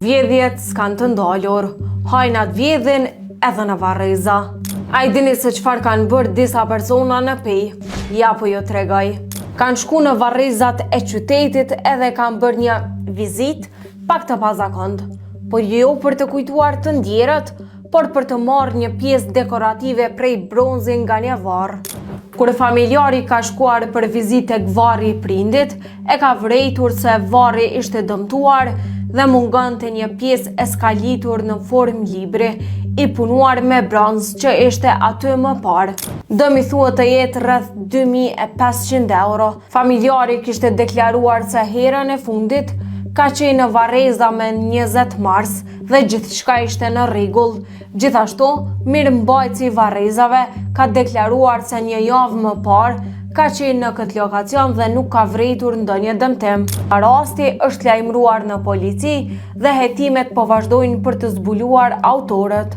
Vjedhjet s'kan të ndalur, hajnat vjedhin edhe në Varreza. A i dini se qëfar kanë bërë disa persona në pej? Ja po jo tregoj. Kanë shku në Varrezat e qytetit edhe kanë bërë një vizit pak të pazakond, por jo për të kujtuar të ndjerët, por për të marrë një pjesë dekorative prej bronzi nga një varr. Kur familjari ka shkuar për vizitë tek varri i prindit, e ka vërejtur se varri ishte dëmtuar dhe mungonte një pjesë e skalitur në formë libri, i punuar me bronz që ishte aty më parë. Dëmi thuhet të jetë rreth 2500 euro. Familjari kishte deklaruar se herën e fundit ka qenë në Varreza me 20 mars dhe gjithçka ishte në rregull. Gjithashtu, mirëmbajtësi i Varrezave ka deklaruar se një javë më parë ka qenë në këtë lokacion dhe nuk ka vërejtur ndonjë dëmtim. Rasti është lajmëruar në polici dhe hetimet po vazhdojnë për të zbuluar autorët.